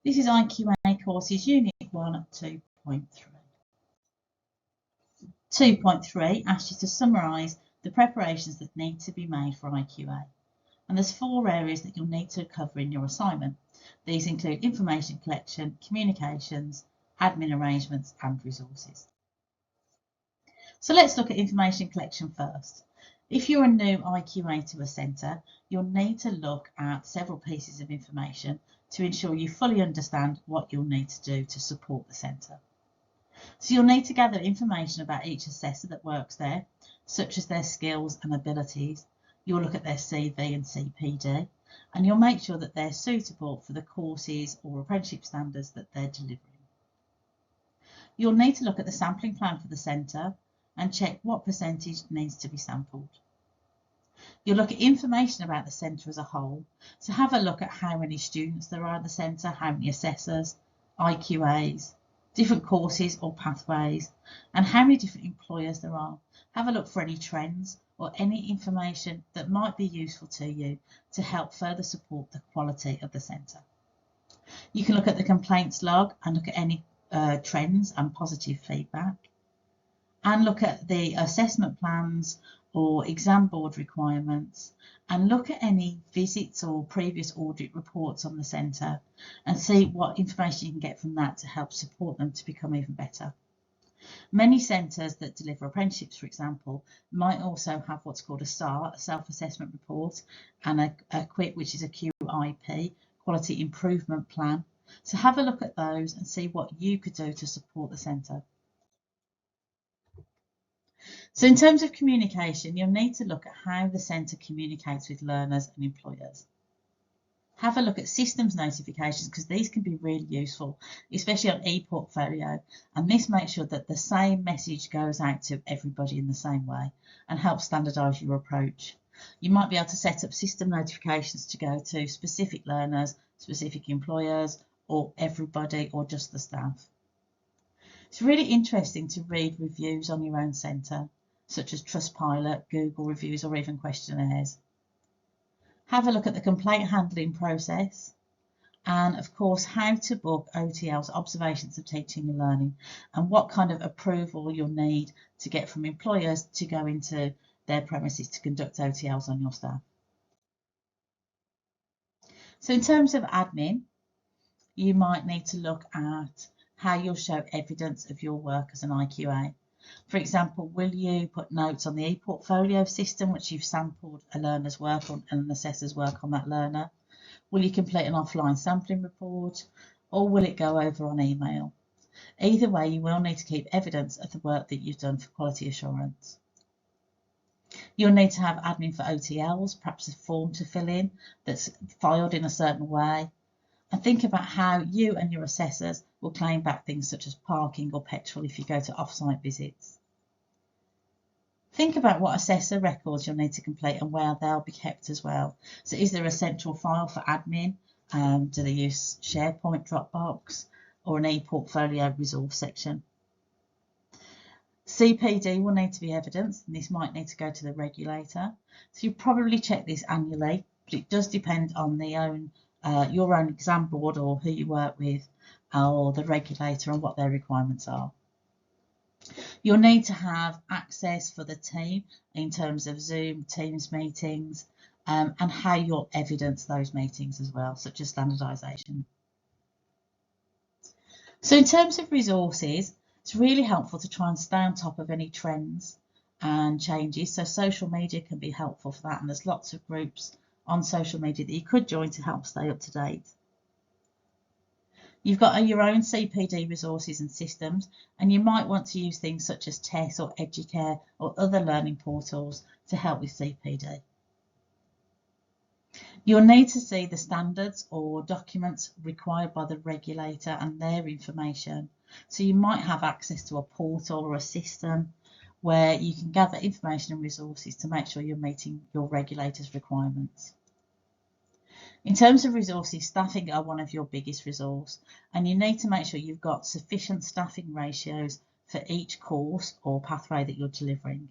This is IQA courses Unit 1 at 2.3. 2.3 asks you to summarise the preparations that need to be made for IQA. And there's 4 areas that you'll need to cover in your assignment. These include information collection, communications, admin arrangements and resources. So let's look at information collection first. If you're a new IQA to a centre, you'll need to look at several pieces of information to ensure you fully understand what you'll need to do to support the centre. So you'll need to gather information about each assessor that works there, such as their skills and abilities. You'll look at their CV and CPD, and you'll make sure that they're suitable for the courses or apprenticeship standards that they're delivering. You'll need to look at the sampling plan for the centre and check what percentage needs to be sampled. You'll look at information about the centre as a whole, so have a look at how many students there are at the centre, how many assessors, IQAs, different courses or pathways, and how many different employers there are. Have a look for any trends or any information that might be useful to you to help further support the quality of the centre. You can look at the complaints log and look at any trends and positive feedback, and look at the assessment plans or exam board requirements, and look at any visits or previous audit reports on the centre and see what information you can get from that to help support them to become even better. Many centres that deliver apprenticeships, for example, might also have what's called a SAR, a self-assessment report, and a QIP, which is a QIP, Quality Improvement Plan. So have a look at those and see what you could do to support the centre. So in terms of communication, you'll need to look at how the centre communicates with learners and employers. Have a look at systems notifications, because these can be really useful, especially on ePortfolio, and this makes sure that the same message goes out to everybody in the same way and helps standardise your approach. You might be able to set up system notifications to go to specific learners, specific employers, or everybody, or just the staff. It's really interesting to read reviews on your own centre, such as Trustpilot, Google reviews, or even questionnaires. Have a look at the complaint handling process, and of course how to book OTLs, observations of teaching and learning, and what kind of approval you'll need to get from employers to go into their premises to conduct OTLs on your staff. So in terms of admin, you might need to look at how you'll show evidence of your work as an IQA. For example, will you put notes on the ePortfolio system which you've sampled a learner's work on and an assessor's work on that learner? Will you complete an offline sampling report, or will it go over on email? Either way, you will need to keep evidence of the work that you've done for quality assurance. You'll need to have admin for OTLs, perhaps a form to fill in that's filed in a certain way. And think about how you and your assessors will claim back things such as parking or petrol if you go to off-site visits. Think about what assessor records you'll need to complete and where they'll be kept as well. So is there a central file for admin? Do they use SharePoint, Dropbox, or an ePortfolio resource section? CPD will need to be evidenced, and this might need to go to the regulator. So you probably check this annually, but it does depend on your own exam board or who you work with, or the regulator and what their requirements are. You'll need to have access for the team in terms of Zoom, Teams meetings, and how you'll evidence those meetings as well, such as standardisation. So in terms of resources, it's really helpful to try and stay on top of any trends and changes. So social media can be helpful for that, and there's lots of groups on social media that you could join to help stay up to date. You've got your own CPD resources and systems, and you might want to use things such as TESS or Educare or other learning portals to help with CPD. You'll need to see the standards or documents required by the regulator and their information. So you might have access to a portal or a system where you can gather information and resources to make sure you're meeting your regulator's requirements. In terms of resources, staffing are one of your biggest resource, and you need to make sure you've got sufficient staffing ratios for each course or pathway that you're delivering.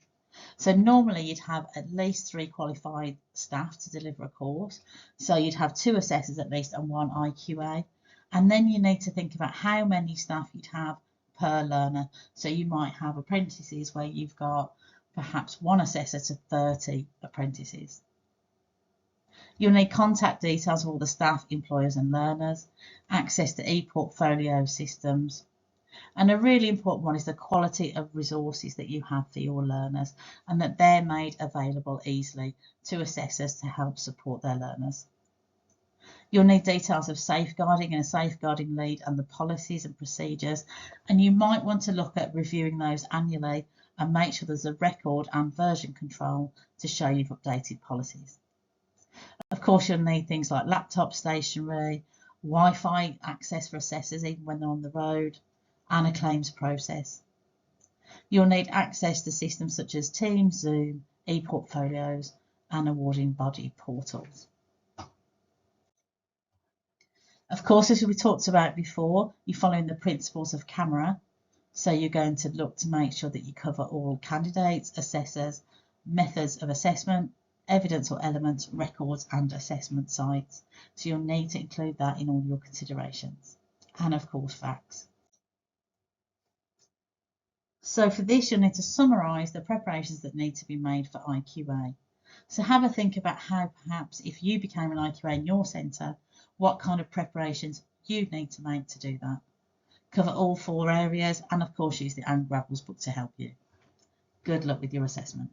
So normally you'd have at least 3 qualified staff to deliver a course. So you'd have 2 assessors at least and 1 IQA, And then you need to think about how many staff you'd have per learner. So you might have apprentices where you've got perhaps one assessor to 30 apprentices. You'll need contact details of all the staff, employers and learners, access to e-portfolio systems, and a really important one is the quality of resources that you have for your learners and that they're made available easily to assessors to help support their learners. You'll need details of safeguarding and a safeguarding lead and the policies and procedures, and you might want to look at reviewing those annually and make sure there's a record and version control to show you've updated policies. Of course, you'll need things like laptop stationery, Wi-Fi access for assessors even when they're on the road, and a claims process. You'll need access to systems such as Teams, Zoom, e-portfolios, and awarding body portals. Of course, as we talked about before, you're following the principles of CAMERA. So you're going to look to make sure that you cover all candidates, assessors, methods of assessment, evidence or elements, records and assessment sites. So you'll need to include that in all your considerations. And of course, facts. So for this, you'll need to summarise the preparations that need to be made for IQA. So have a think about how perhaps if you became an IQA in your centre, what kind of preparations you'd need to make to do that. Cover all 4 areas and of course use the Anne Gravel's book to help you. Good luck with your assessment.